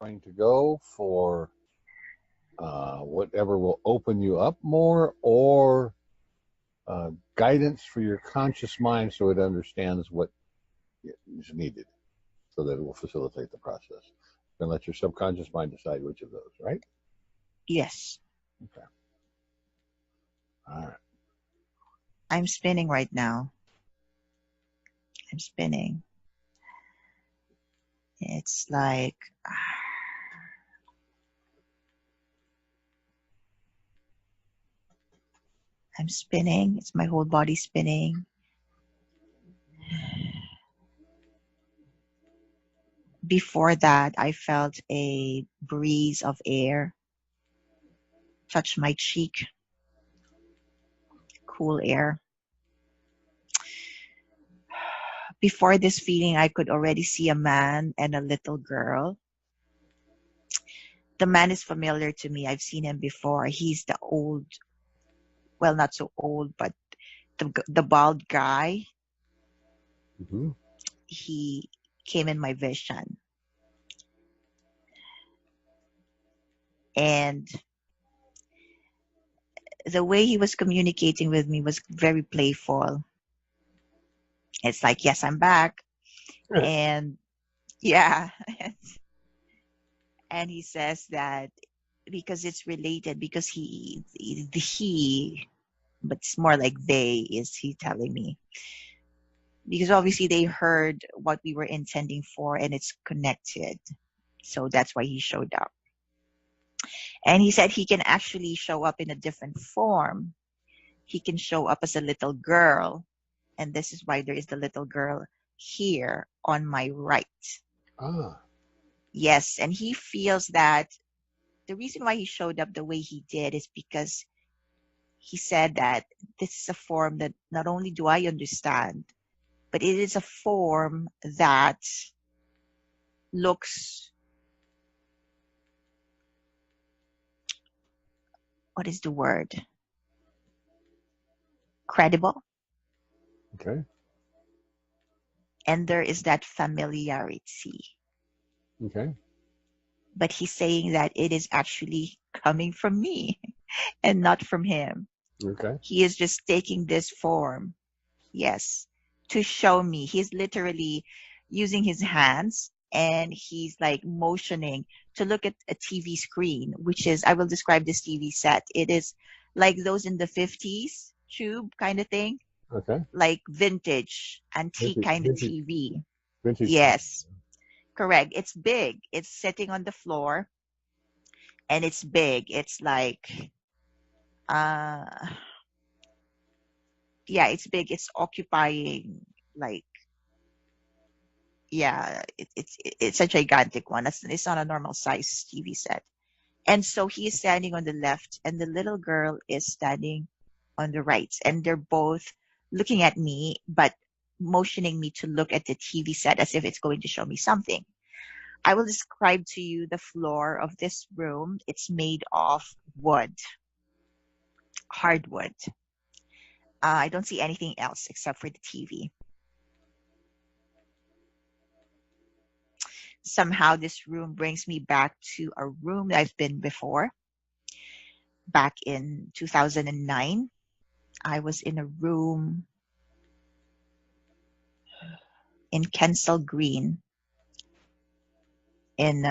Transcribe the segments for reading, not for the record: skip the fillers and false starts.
trying to go for whatever will open you up more, or guidance for your conscious mind so it understands what is needed so that it will facilitate the process. Then let your subconscious mind decide which of those, right? Yes. Okay. All right. I'm spinning right now. I'm spinning. It's like I'm spinning. It's my whole body spinning. Before that, I felt a breeze of air touch my cheek. Cool air. Before this feeling, I could already see a man and a little girl. The man is familiar to me. I've seen him before. He's the old, well, not so old, but the bald guy. Mm-hmm. He came in my vision. And the way he was communicating with me was very playful. It's like, yes, I'm back. And yeah. And he says that because it's related, because he, but it's more like they, is he telling me. Because obviously they heard what we were intending for and it's connected. So that's why he showed up. And he said he can actually show up in a different form. He can show up as a little girl. And this is why there is the little girl here on my right. Ah. Yes, and he feels that the reason why he showed up the way he did is because he said that this is a form that not only do I understand, but it is a form that looks, what is the word? Credible. Okay. And there is that familiarity. Okay. But he's saying that it is actually coming from me and not from him. Okay. He is just taking this form, yes, to show me. He's literally using his hands and he's like motioning to look at a TV screen, which is, I will describe this TV set. It is like those in the 50s tube kind of thing. Okay. Like vintage, antique kind of TV. Vintage. Yes, correct. It's big. It's sitting on the floor and it's big. It's like, yeah, it's big. It's occupying like, yeah, it's a gigantic one. It's not a normal size TV set. And so he is standing on the left and the little girl is standing on the right. And they're both looking at me, but motioning me to look at the TV set as if it's going to show me something. I will describe to you the floor of this room. It's made of wood, hardwood. I don't see anything else except for the TV. Somehow this room brings me back to a room that I've been before. Back in 2009, I was in a room in Kensal Green in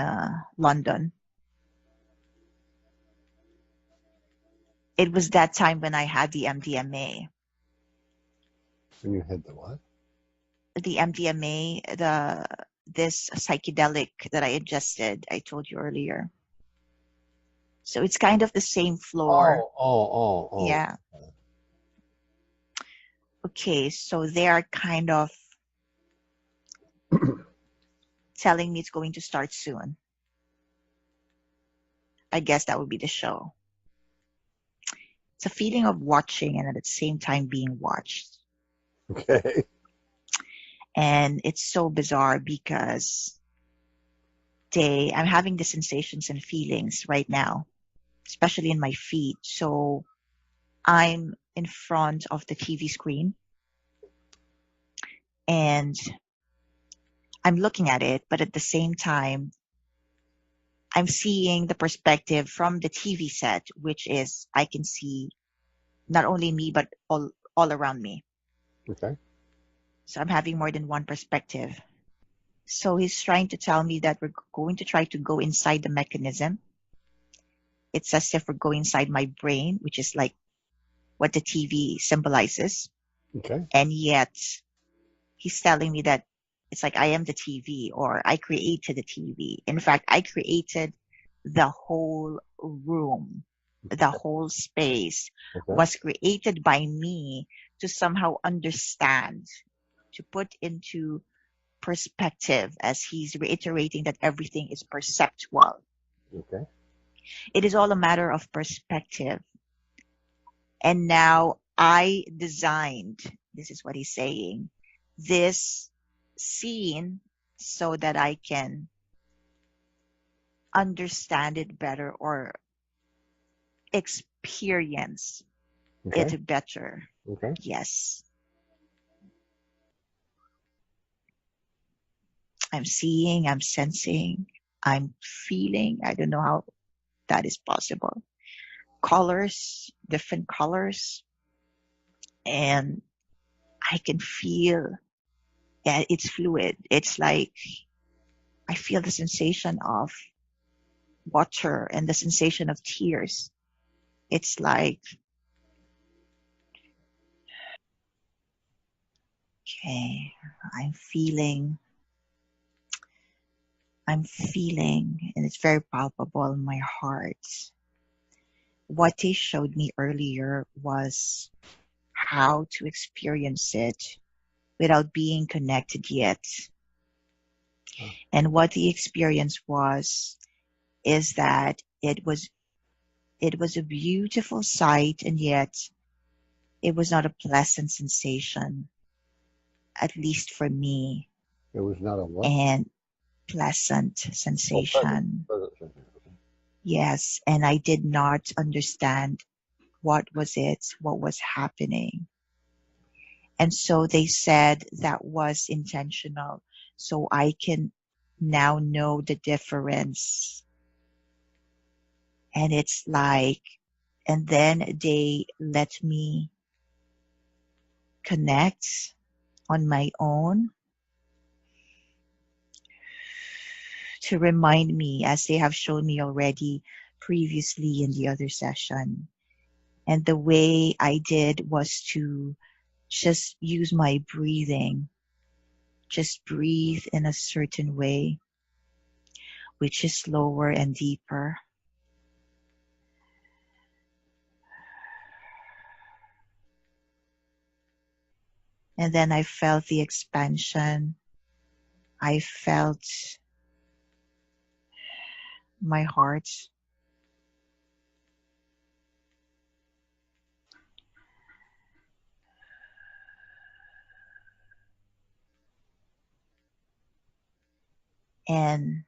London. It was that time when I had the MDMA. When you had the what? The MDMA, this psychedelic that I ingested, I told you earlier. So it's kind of the same floor. Oh. Yeah. Okay, so they are kind of telling me it's going to start soon. I guess that would be the show. It's a feeling of watching and at the same time being watched. Okay. And it's so bizarre because I'm having the sensations and feelings right now, especially in my feet. So I'm in front of the TV screen and I'm looking at it, but at the same time, I'm seeing the perspective from the TV set, which is I can see not only me, but all around me. Okay. So I'm having more than one perspective. So he's trying to tell me that we're going to try to go inside the mechanism. It's as if we're going inside my brain, which is like what the TV symbolizes. Okay. And yet he's telling me that it's like I am the TV, or I created the TV. In fact, I created the whole room, the whole space Okay. was created by me to somehow understand, to put into perspective, as he's reiterating that everything is perceptual. Okay. It is all a matter of perspective. And now I designed, this is what he's saying, this scene so that I can understand it better or experience Okay. it better. Okay. Yes. I'm seeing, I'm sensing, I'm feeling. I don't know how that is possible. Colors, different colors. And I can feel, yeah, it's fluid. It's like I feel the sensation of water and the sensation of tears. It's like, okay, I'm feeling, and it's very palpable in my heart. What they showed me earlier was how to experience it without being connected yet. And what the experience was is that it was a beautiful sight, and yet it was not a pleasant sensation, at least for me. It was not a what? And pleasant Oh, present. sensation. Present sensation. Okay. Yes, and I did not understand what was it, what was happening. And so they said that was intentional. So I can now know the difference. And it's like, and then they let me connect on my own to remind me, as they have shown me already previously in the other session. And the way I did was to just use my breathing, just breathe in a certain way, which is slower and deeper. And then I felt the expansion. I felt my heart. And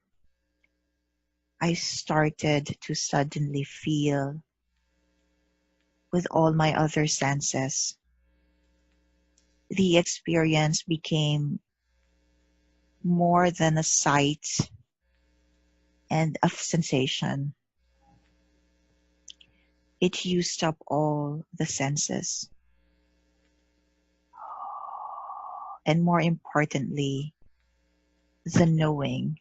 I started to suddenly feel with all my other senses. The experience became more than a sight and a sensation. It used up all the senses. And more importantly, the knowing.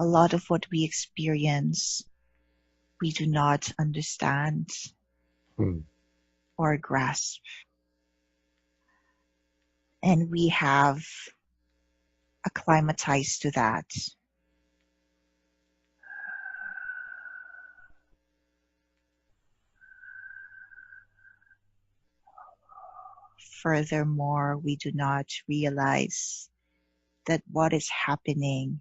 A lot of what we experience, we do not understand or grasp. And we have acclimatized to that. Furthermore, we do not realize that what is happening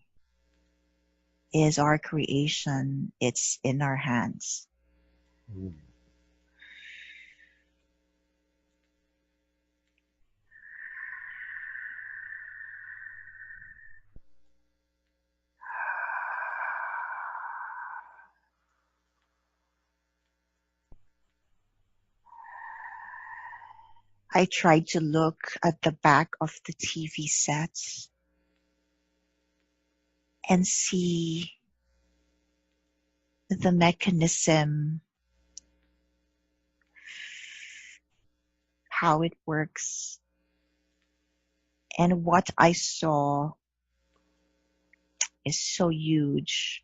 is our creation. It's in our hands. Mm. I tried to look at the back of the TV set and see the mechanism, how it works. And what I saw is so huge.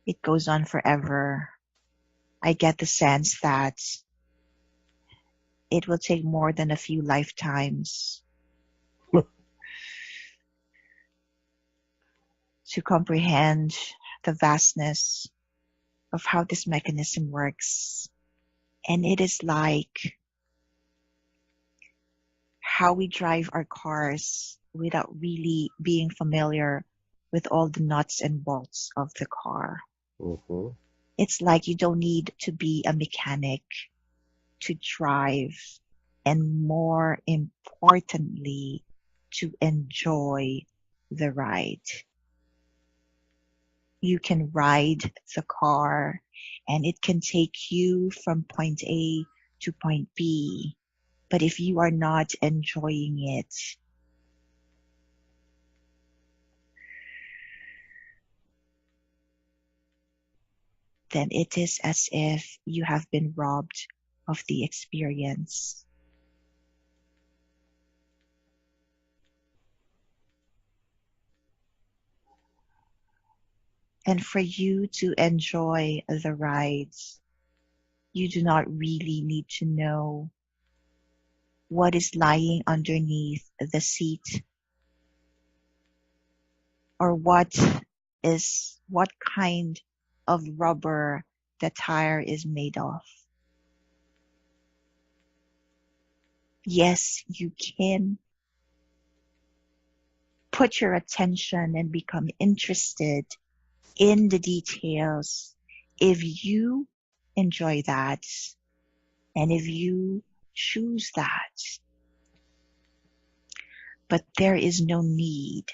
It goes on forever. I get the sense that it will take more than a few lifetimes to comprehend the vastness of how this mechanism works. And it is like how we drive our cars without really being familiar with all the nuts and bolts of the car. Mm-hmm. It's like you don't need to be a mechanic to drive, and more importantly, to enjoy the ride. You can ride the car and it can take you from point A to point B. But if you are not enjoying it, then it is as if you have been robbed of the experience. And for you to enjoy the rides, you do not really need to know what is lying underneath the seat, or what kind of rubber the tire is made of. Yes, you can put your attention and become interested in the details if you enjoy that and if you choose that. But there is no need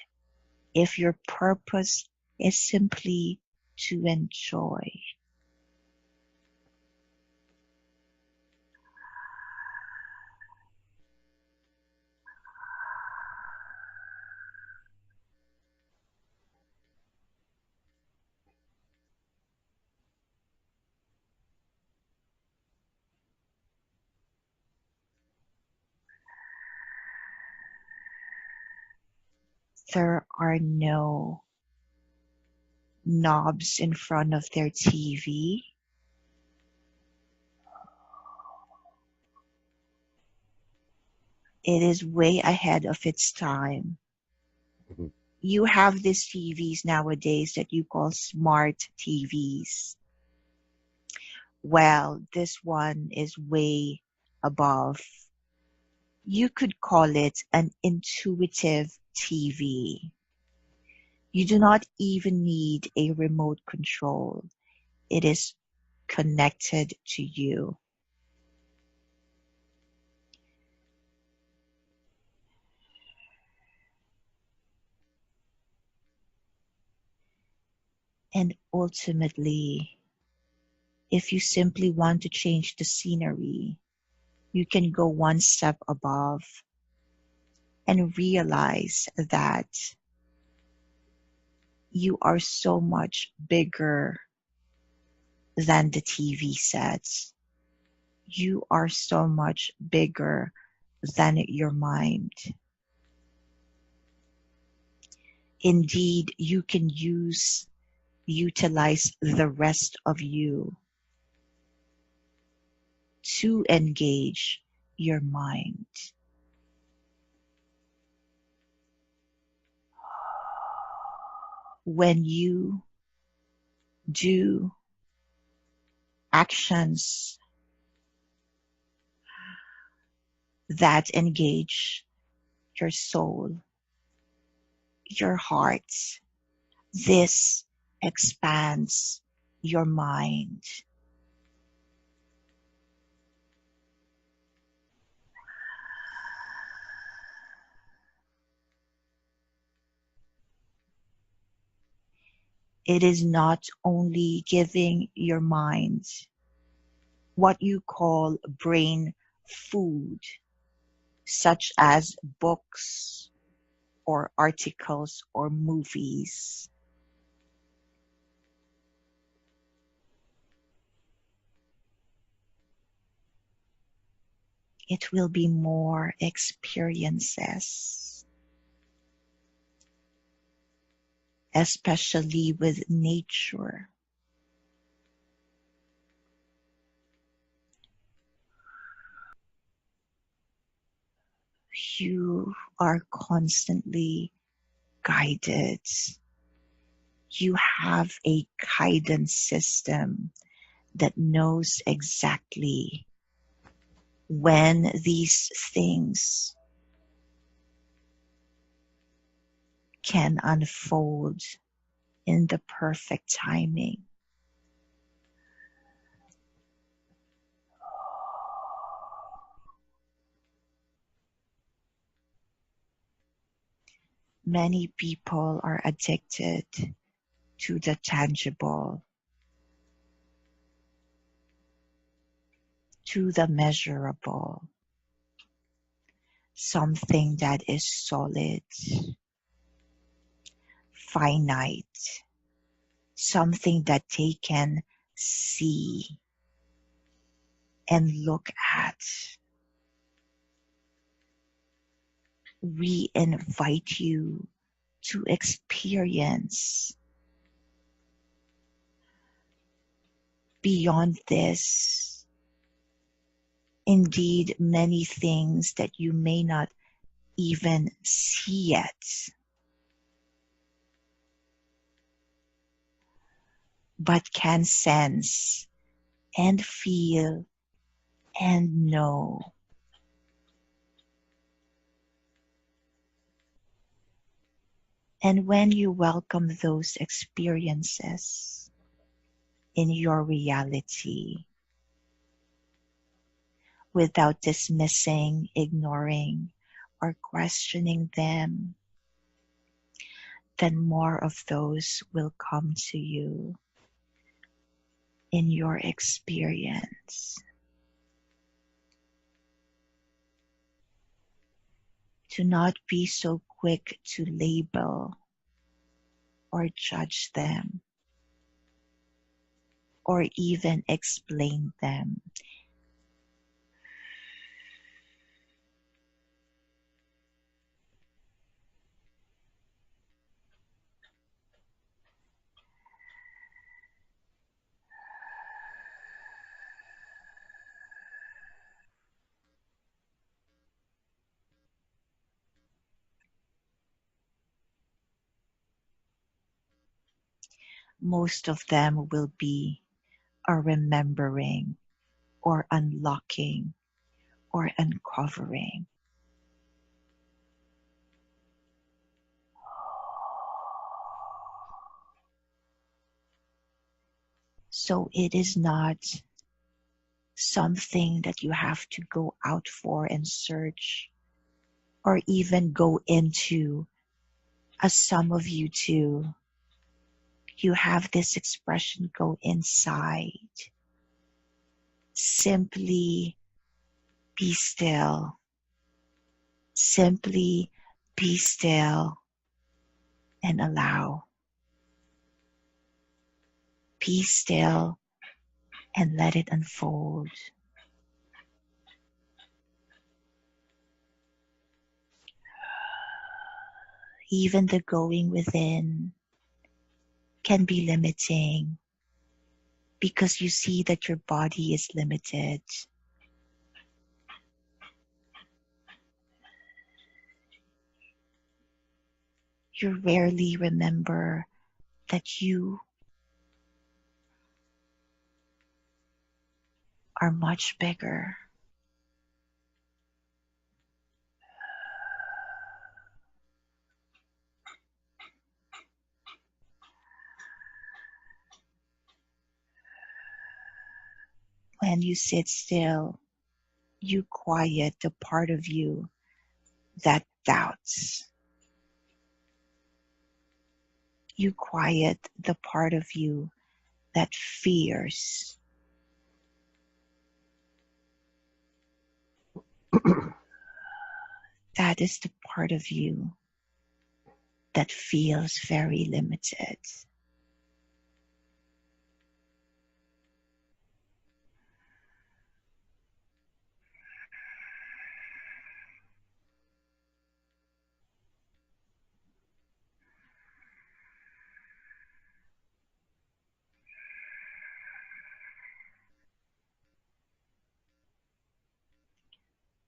if your purpose is simply to enjoy. There are no knobs in front of their TV. It is way ahead of its time. Mm-hmm. You have these TVs nowadays that you call smart TVs. Well, this one is way above. You could call it an intuitive TV. You do not even need a remote control. It is connected to you. And ultimately, if you simply want to change the scenery, you can go one step above and realize that you are so much bigger than the TV sets. You are so much bigger than your mind. Indeed, you can utilize the rest of you to engage your mind. When you do actions that engage your soul, your heart, this expands your mind. It is not only giving your mind what you call brain food, such as books or articles or movies. It will be more experiences, especially with nature. You are constantly guided. You have a guidance system that knows exactly when these things can unfold in the perfect timing. Many people are addicted to the tangible, to the measurable, something that is solid, finite, something that they can see and look at. We invite you to experience beyond this. Indeed, many things that you may not even see yet. But can sense and feel and know. And when you welcome those experiences in your reality, without dismissing, ignoring, or questioning them, then more of those will come to you in your experience. Do not be so quick to label or judge them or even explain them. Most of them will be a remembering or unlocking or uncovering. So it is not something that you have to go out for and search or even go into, as some of you do. You have this expression, go inside. Simply be still. Simply be still and allow. Be still and let it unfold. Even the going within can be limiting because you see that your body is limited. You rarely remember that you are much bigger. When you sit still, you quiet the part of you that doubts. You quiet the part of you that fears. that is the part of you that feels very limited.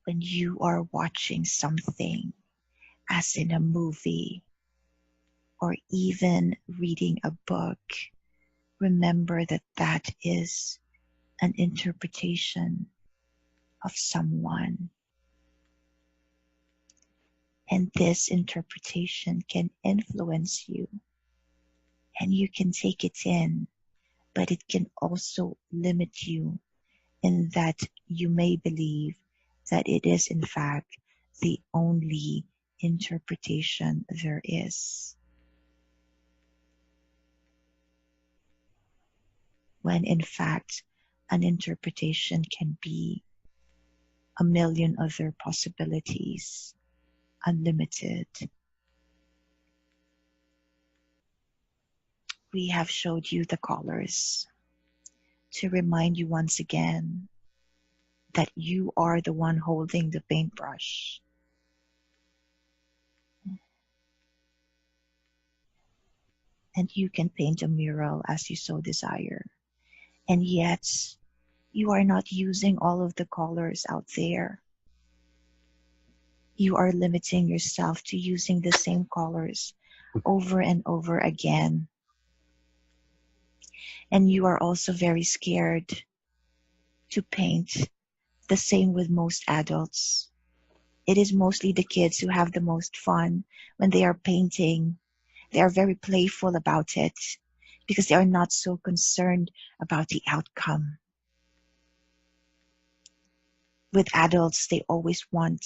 When you are watching something, as in a movie, or even reading a book, remember that that is an interpretation of someone. And this interpretation can influence you, and you can take it in, but it can also limit you in that you may believe that it is in fact the only interpretation there is. When in fact an interpretation can be a million other possibilities, unlimited. We have showed you the colors to remind you once again that you are the one holding the paintbrush. And you can paint a mural as you so desire. And yet, you are not using all of the colors out there. You are limiting yourself to using the same colors over and over again. And you are also very scared to paint. The same with most adults. It is mostly the kids who have the most fun when they are painting. They are very playful about it because they are not so concerned about the outcome. With adults, they always want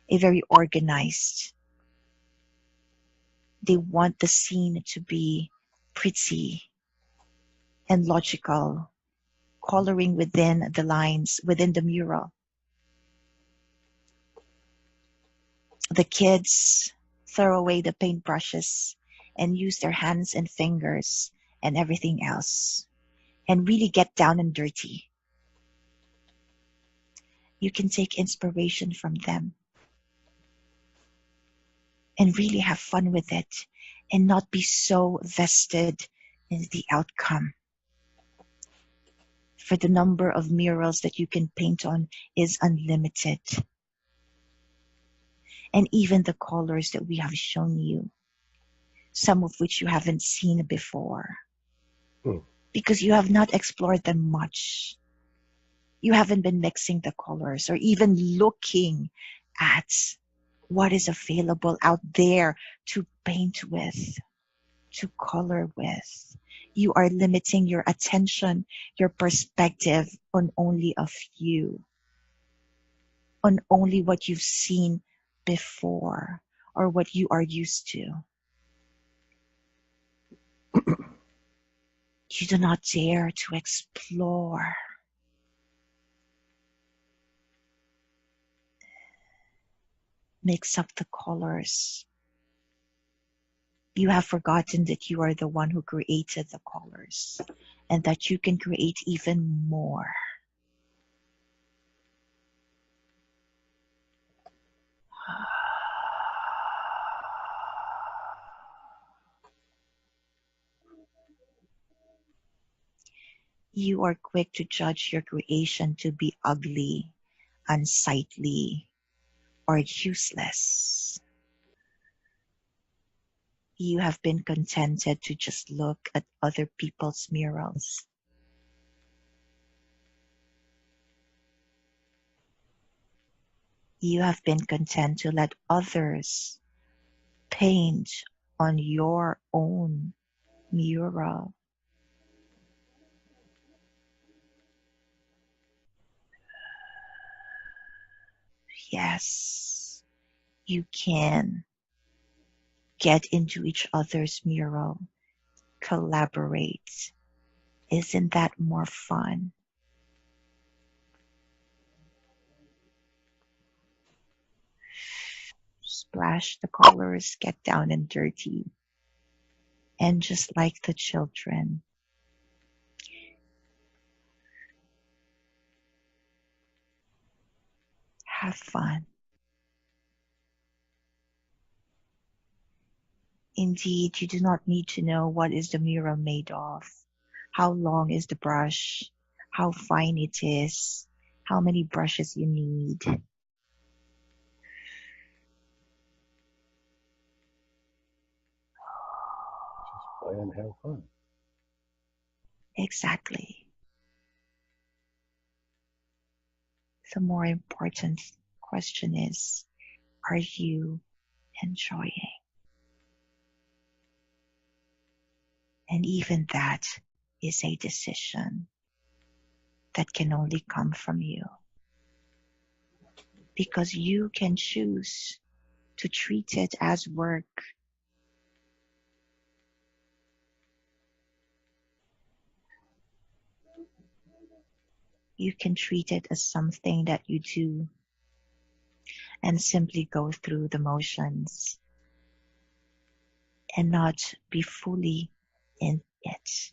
a very organized. They want the scene to be pretty and logical, coloring within the lines, within the mural. The kids throw away the paintbrushes and use their hands and fingers and everything else and really get down and dirty. You can take inspiration from them and really have fun with it and not be so vested in the outcome. For the number of murals that you can paint on is unlimited. And even the colors that we have shown you, some of which you haven't seen before, because you have not explored them much. You haven't been mixing the colors or even looking at what is available out there to paint with, to color with. You are limiting your attention, your perspective on only a few, on only what you've seen before or what you are used to. You do not dare to explore. Mix up the colors. You have forgotten that you are the one who created the colors and that you can create even more. You are quick to judge your creation to be ugly, unsightly, or useless. You have been contented to just look at other people's murals. You have been content to let others paint on your own mural. Yes, you can get into each other's mural, collaborate. Isn't that more fun? splash the colors, get down and dirty. And just like the children, have fun. Indeed, you do not need to know what is the mural made of, how long is the brush, how fine it is, how many brushes you need. Just play and have fun. Exactly. The more important question is, are you enjoying? And even that is a decision that can only come from you. Because you can choose to treat it as work. You can treat it as something that you do and simply go through the motions and not be fully in it.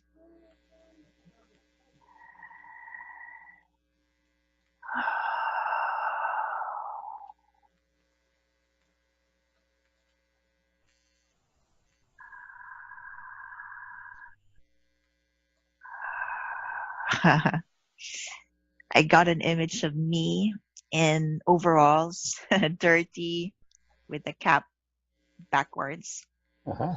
I got an image of me in overalls, dirty, with the cap backwards. Uh-huh.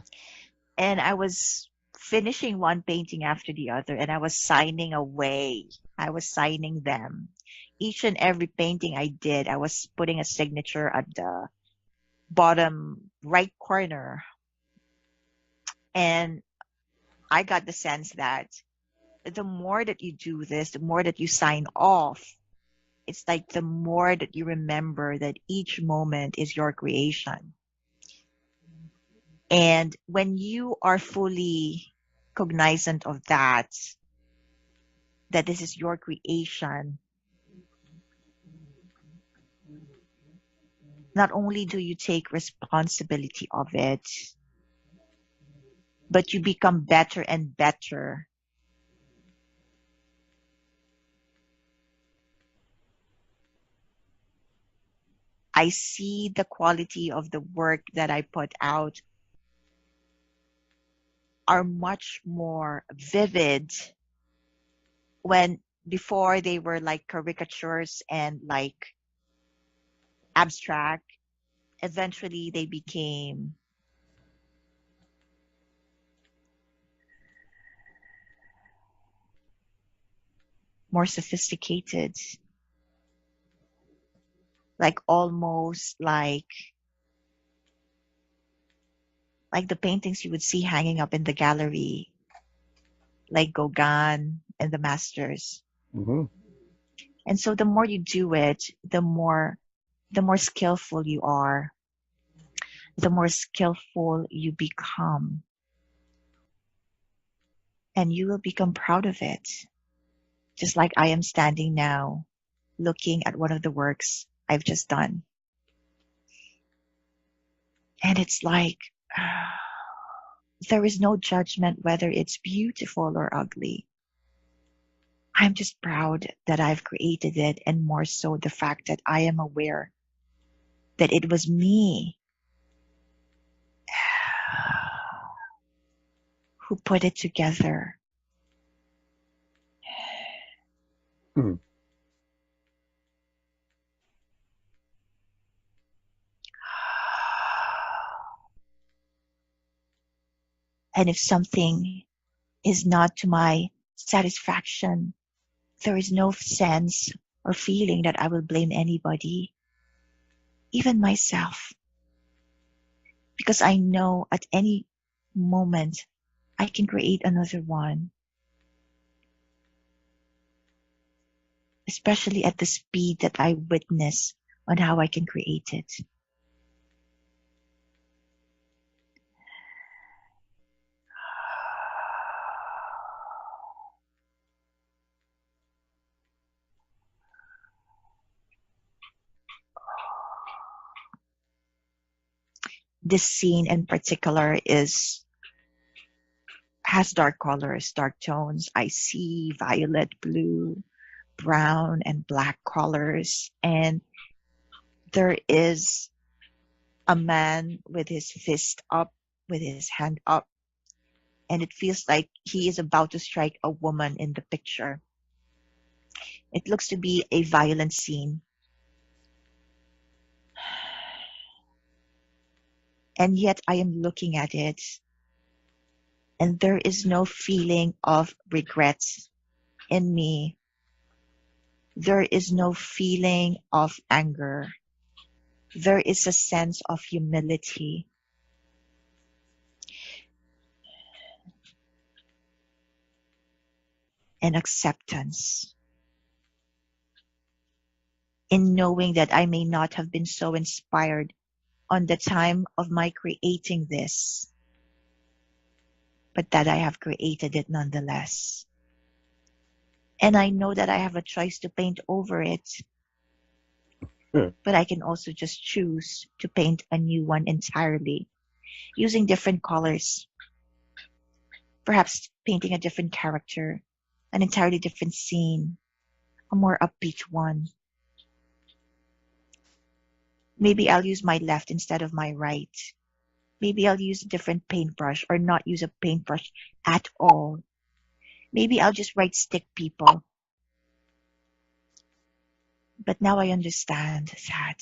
And I was finishing one painting after the other, and I was signing away. I was signing them. Each and every painting I did, I was putting a signature at the bottom right corner. And I got the sense that the more that you do this, the more that you sign off, it's like the more that you remember that each moment is your creation. And when you are fully cognizant of that, that this is your creation, not only do you take responsibility of it, but you become better and better. I see the quality of the work that I put out are much more vivid when before they were like caricatures and like abstract. Eventually they became more sophisticated, like almost like the paintings you would see hanging up in the gallery, like Gauguin and the masters. Mm-hmm. And so the more you do it, the more skillful you are, the more skillful you become. And you will become proud of it. Just like I am standing now, looking at one of the works I've just done. And it's like, there is no judgment whether it's beautiful or ugly. I'm just proud that I've created it, and more so the fact that I am aware that it was me who put it together. Mm-hmm. And if something is not to my satisfaction, there is no sense or feeling that I will blame anybody, even myself, because I know at any moment I can create another one, especially at the speed that I witness on how I can create it. this scene in particular has dark colors, dark tones. I see violet, blue, brown, and black colors. And there is a man with his fist up, with his hand up. And it feels like he is about to strike a woman in the picture. It looks to be a violent scene. And yet I am looking at it, and there is no feeling of regret in me. There is no feeling of anger. There is a sense of humility. And acceptance. In knowing that I may not have been so inspired on the time of my creating this, but that I have created it nonetheless. And I know that I have a choice to paint over it, but I can also just choose to paint a new one entirely, using different colors, perhaps painting a different character, an entirely different scene, a more upbeat one. Maybe I'll use my left instead of my right. Maybe I'll use a different paintbrush or not use a paintbrush at all. Maybe I'll just write stick people. But now I understand that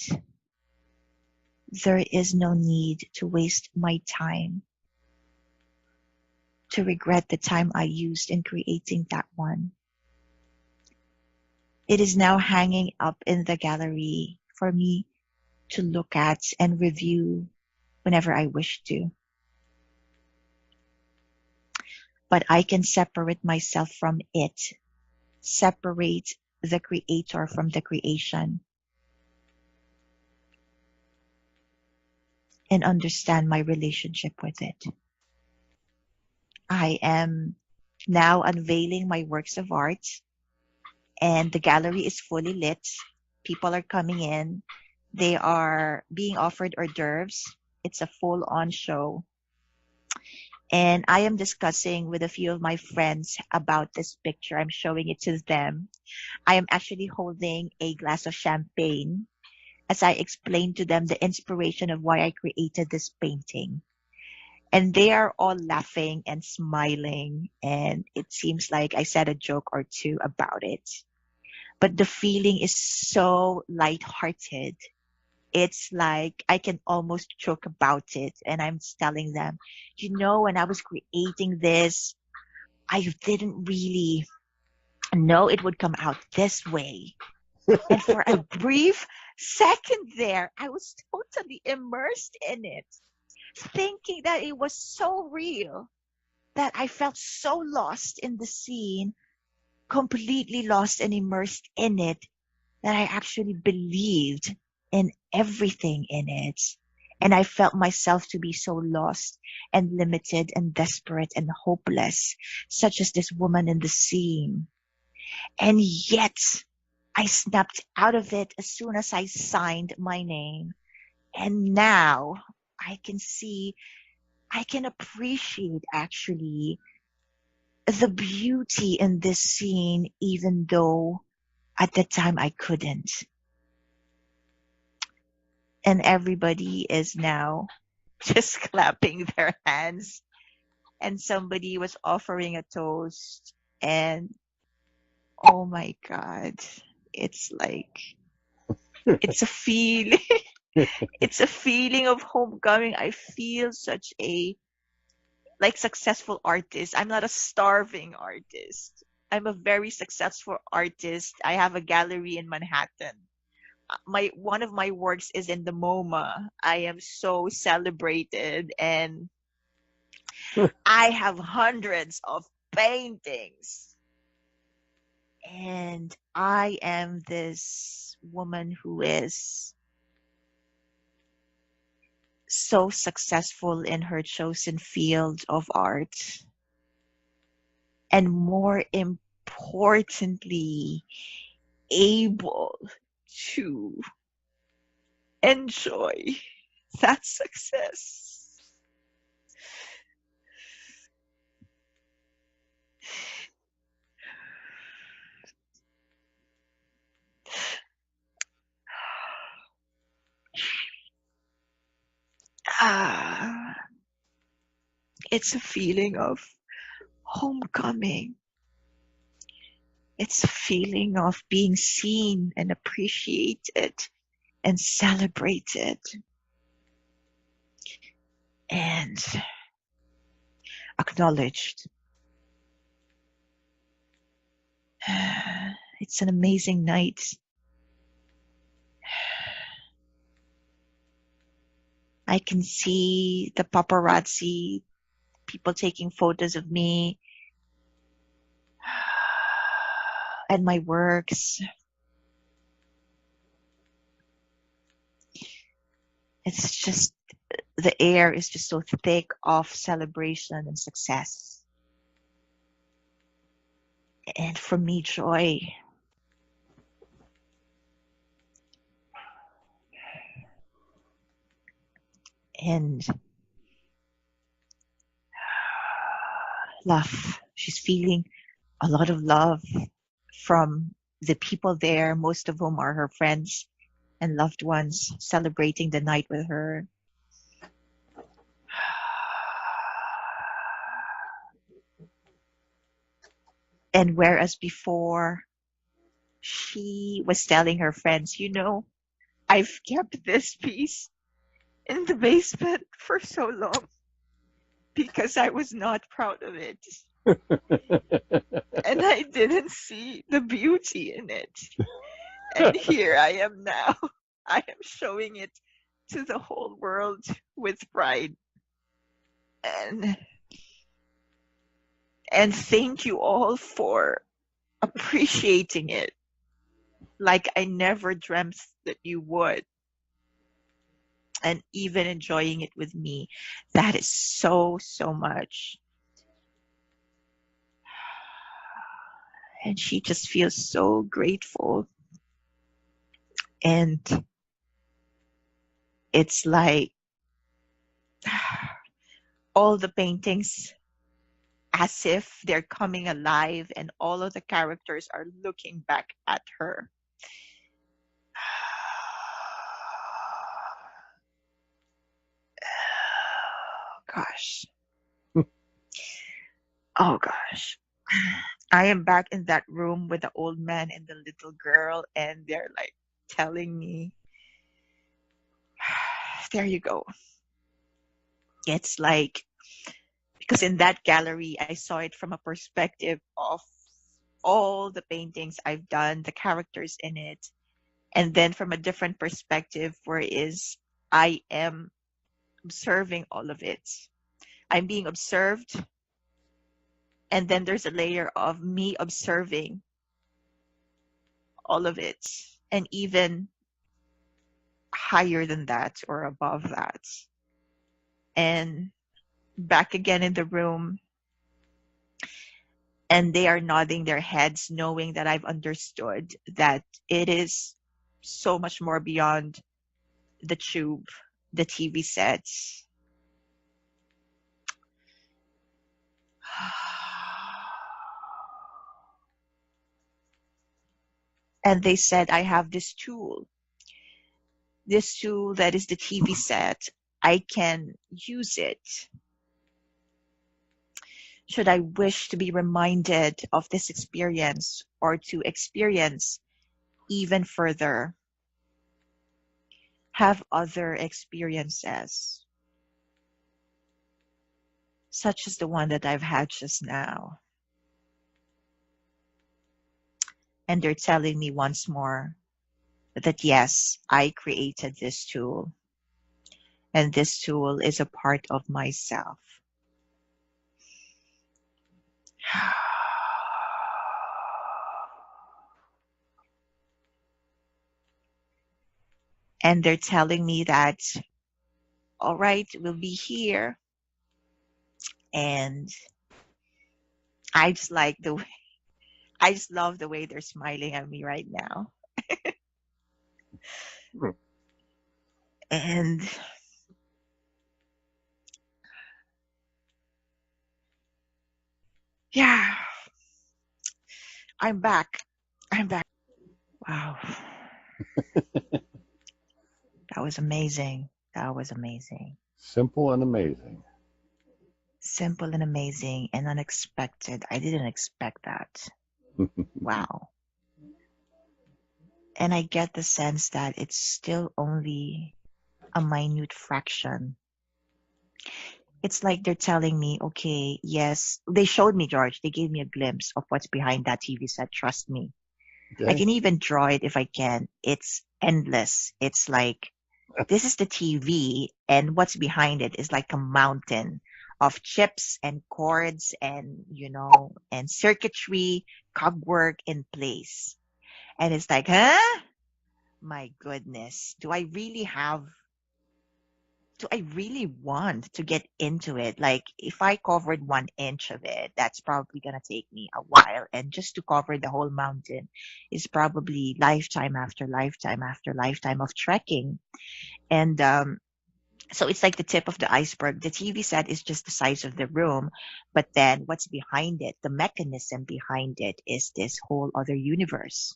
there is no need to waste my time, to regret the time I used in creating that one. It is now hanging up in the gallery for me to look at and review whenever I wish to. But I can separate myself from it, separate the creator from the creation, and understand my relationship with it. I am now unveiling my works of art, and the gallery is fully lit. People are coming in. They are being offered hors d'oeuvres. It's a full-on show. And I am discussing with a few of my friends about this picture. I'm showing it to them. I am actually holding a glass of champagne as I explain to them the inspiration of why I created this painting. And they are all laughing and smiling, and it seems like I said a joke or two about it. But the feeling is so lighthearted. It's like I can almost joke about it, and I'm telling them, when I was creating this, I didn't really know it would come out this way. And for a brief second there, I was totally immersed in it, thinking that it was so real, that I felt so lost in the scene, completely lost and immersed in it, that I actually believed in everything in it. And I felt myself to be so lost and limited and desperate and hopeless, such as this woman in the scene. And yet, I snapped out of it as soon as I signed my name. And now I can appreciate actually the beauty in this scene, even though at the time I couldn't. And everybody is now just clapping their hands. And somebody was offering a toast. And oh my God, it's like, it's a feeling. It's a feeling of homecoming. I feel such a successful artist. I'm not a starving artist. I'm a very successful artist. I have a gallery in Manhattan. One of my works is in the MoMA. I am so celebrated, and I have hundreds of paintings. And I am this woman who is so successful in her chosen field of art. And more importantly, able to enjoy That's success. Ah, it's a feeling of homecoming. It's a feeling of being seen and appreciated and celebrated and acknowledged. It's an amazing night. I can see the paparazzi, people taking photos of me and my works. It's just, the air is just so thick of celebration and success. And for me, joy. And love. She's feeling a lot of love from the people there, most of whom are her friends and loved ones, celebrating the night with her. And whereas before, she was telling her friends, I've kept this piece in the basement for so long because I was not proud of it. And I didn't see the beauty in it. And here I am now. I am showing it to the whole world with pride. And thank you all for appreciating it like I never dreamt that you would. And even enjoying it with me. That is so, so much. And she just feels so grateful. And it's like all the paintings as if they're coming alive and all of the characters are looking back at her. Gosh. Oh gosh. I am back in that room with the old man and the little girl, and they're like telling me, there you go. It's like, because in that gallery, I saw it from a perspective of all the paintings I've done, the characters in it, and then from a different perspective, whereas I am observing all of it. I'm being observed, and then there's a layer of me observing all of it, and even higher than that or above that. And back again in the room, and they are nodding their heads, knowing that I've understood that it is so much more beyond the tube, the TV sets. And they said, I have this tool that is the TV set. I can use it should I wish to be reminded of this experience or to experience even further, have other experiences, such as the one that I've had just now. And they're telling me once more that yes, I created this tool. And this tool is a part of myself. And they're telling me that, all right, we'll be here. And I just love the way they're smiling at me right now. And Yeah, I'm back. I'm back. Wow. That was amazing. That was amazing. Simple and amazing. Simple and amazing and unexpected. I didn't expect that. Wow. And I get the sense that it's still only a minute fraction. It's like they're telling me, okay, yes, they showed me, George. They gave me a glimpse of what's behind that TV set. Trust me. I Okay. can even draw it if I can. It's endless. It's like, this is the TV, and what's behind it is like a mountain of chips and cords and, and circuitry, cogwork in place. And it's like, huh? My goodness. Do I really want to get into it? Like, if I covered 1 inch of it, that's probably going to take me a while. And just to cover the whole mountain is probably lifetime after lifetime after lifetime of trekking. And so it's like the tip of the iceberg. The TV set is just the size of the room, but then what's behind it, the mechanism behind it, is this whole other universe.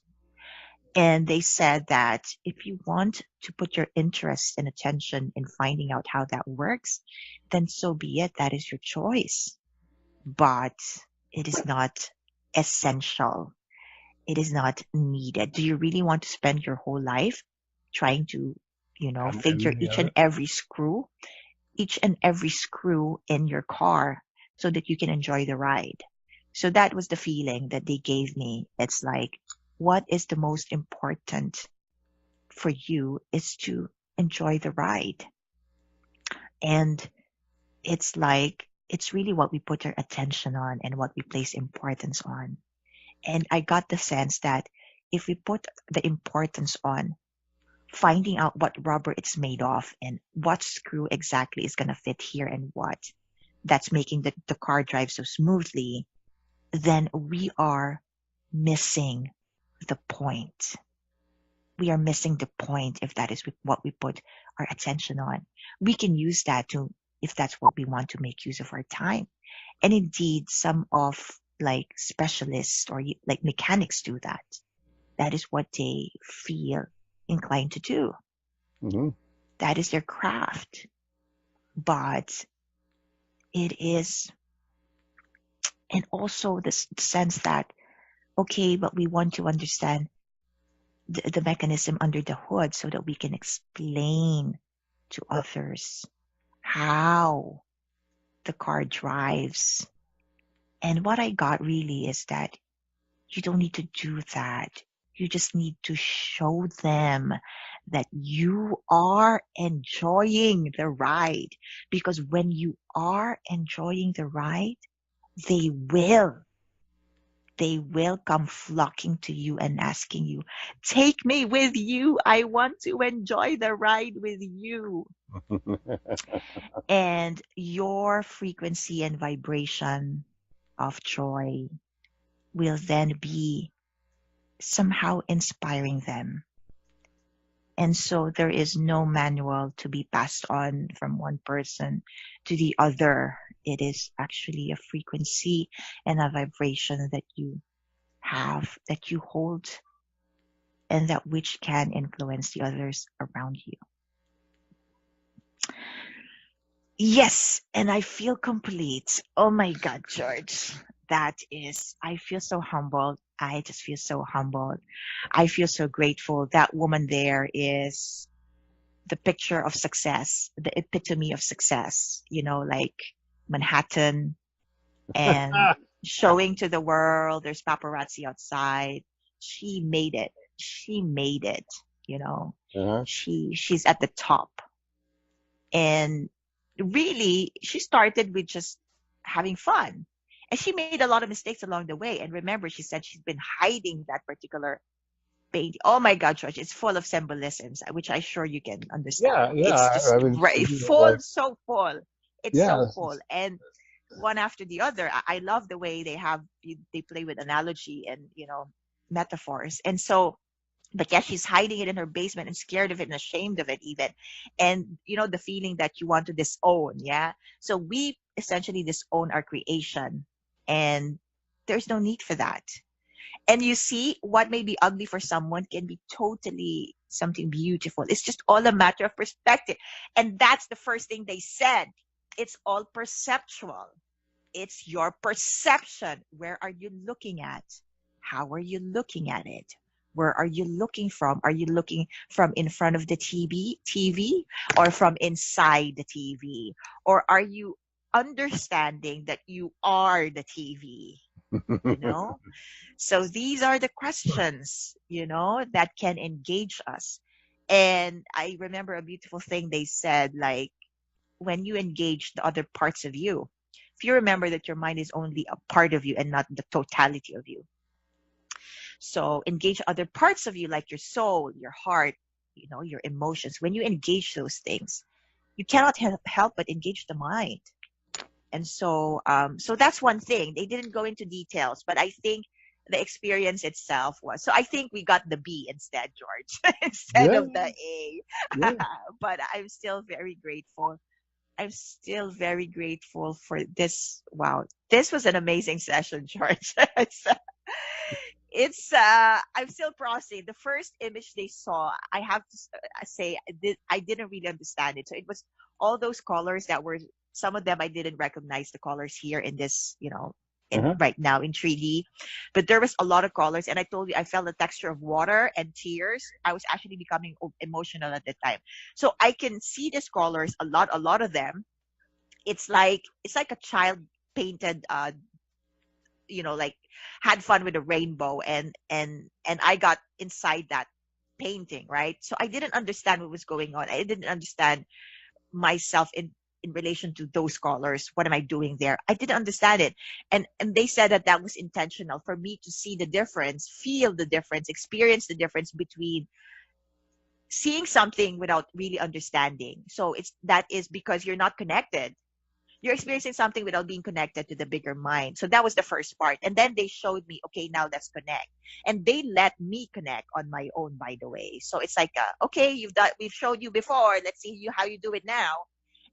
And they said that if you want to put your interest and attention in finding out how that works, then so be it. That is your choice. But it is not essential. It is not needed. Do you really want to spend your whole life trying to, Have figure any each of and it? every screw in your car so that you can enjoy the ride? So that was the feeling that they gave me. It's like, what is the most important for you is to enjoy the ride. And it's like, it's really what we put our attention on and what we place importance on. And I got the sense that if we put the importance on finding out what rubber it's made of and what screw exactly is going to fit here and what that's making the car drive so smoothly, then we are missing the point. We are missing the point if that is what we put our attention on. We can use that to, if that's what we want to make use of our time. And indeed, some of like specialists or like mechanics do that. That is what they feel inclined to do. Hmm. That is their craft. But it is, and also the sense that, okay, but we want to understand the mechanism under the hood so that we can explain to others how the car drives. And what I got really is that you don't need to do that. You just need to show them that you are enjoying the ride. Because when you are enjoying the ride, they will. They will come flocking to you and asking you, take me with you. I want to enjoy the ride with you. And your frequency and vibration of joy will then be somehow inspiring them. And so there is no manual to be passed on from one person to the other. It is actually a frequency and a vibration that you have, that you hold, and that which can influence the others around you. Yes, and I feel complete. Oh my God, George. I feel so humbled. I just feel so humbled. I feel so grateful. That woman there is the picture of success, the epitome of success, like Manhattan and showing to the world. There's paparazzi outside. She made it. She made it, you know. Uh-huh. She's at the top. And really, she started with just having fun. And she made a lot of mistakes along the way. And remember, she said she's been hiding that particular painting. Oh my God, George, it's full of symbolisms, which I'm sure you can understand. Yeah, yeah. It's just I mean, full, so full. It's yeah, so full. And one after the other, I love the way they play with analogy and, metaphors. And so, but yeah, she's hiding it in her basement and scared of it and ashamed of it even. And the feeling that you want to disown. Yeah. So we essentially disown our creation. And There's no need for that. And you see, what may be ugly for someone can be totally something beautiful. It's just all a matter of perspective. And that's the first thing they said. It's all perceptual. It's your perception. Where are you looking at? How are you looking at it? Where are you looking from? Are you looking from in front of the TV or from inside the TV? Or are you understanding that you are the TV? You know? So these are the questions, that can engage us. And I remember a beautiful thing they said, like, when you engage the other parts of you, if you remember that your mind is only a part of you and not the totality of you. So engage other parts of you, like your soul, your heart, your emotions. When you engage those things, you cannot help but engage the mind. And so that's one thing. They didn't go into details, but I think the experience itself was. So I think we got the B instead, George, instead Yeah, of the A. yeah. But I'm still very grateful. I'm still very grateful for this. Wow, this was an amazing session, George. I'm still processing the first image they saw. I have to say I didn't really understand it. So it was all those colors that were, some of them I didn't recognize the colors here in this, in Uh-huh. right now in 3D, but there was a lot of colors. And I told you, I felt the texture of water and tears. I was actually becoming emotional at the time. So I can see these colors, a lot of them. It's like a child painted, like, had fun with a rainbow, and I got inside that painting, right? So I didn't understand what was going on. I didn't understand myself in relation to those colors. What am I doing there? I didn't understand it. And they said that was intentional for me to see the difference, feel the difference, experience the difference between seeing something without really understanding. So that is because you're not connected. You're experiencing something without being connected to the bigger mind. So that was the first part. And then they showed me, okay, now let's connect. And they let me connect on my own, by the way. So it's like, okay, we've showed you before. Let's see how you do it now.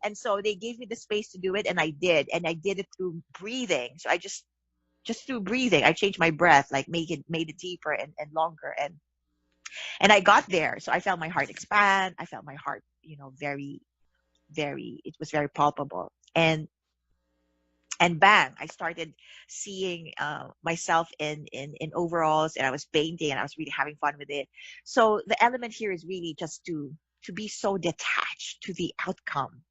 And so they gave me the space to do it, and I did. And I did it through breathing. So I just through breathing, I changed my breath, like made it deeper and longer. And I got there. So I felt my heart expand. I felt my heart, very, very, it was very palpable. And bang, I started seeing myself in overalls, and I was painting, and I was really having fun with it. So the element here is really just to be so detached to the outcome.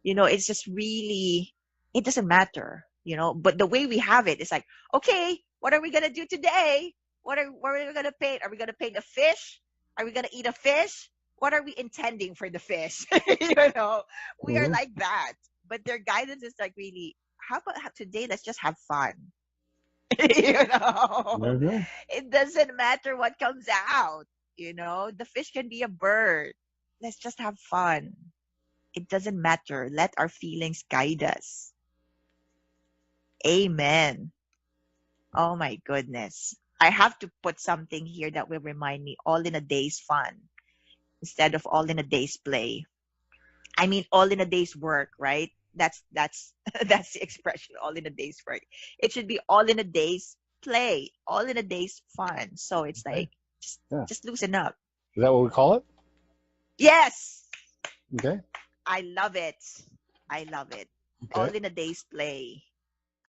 It's just really, it doesn't matter. But the way we have it is like, okay, what are we gonna do today? What are we gonna paint? Are we gonna paint a fish? Are we gonna eat a fish? What are we intending for the fish? We are Hmm. like that. But their guidance is like, really, how about today? Let's just have fun. you know, Uh-huh. it doesn't matter what comes out. The fish can be a bird. Let's just have fun. It doesn't matter. Let our feelings guide us. Amen. Oh my goodness. I have to put something here that will remind me, all in a day's fun instead of all in a day's play. I mean, all in a day's work, right? That's that's the expression, all in a day's work. It should be all in a day's play, all in a day's fun. So it's Okay. like, just, Yeah. just loosen up. Is that what we call it? Yes, Okay. I love it. I love it. All Okay. in a day's play.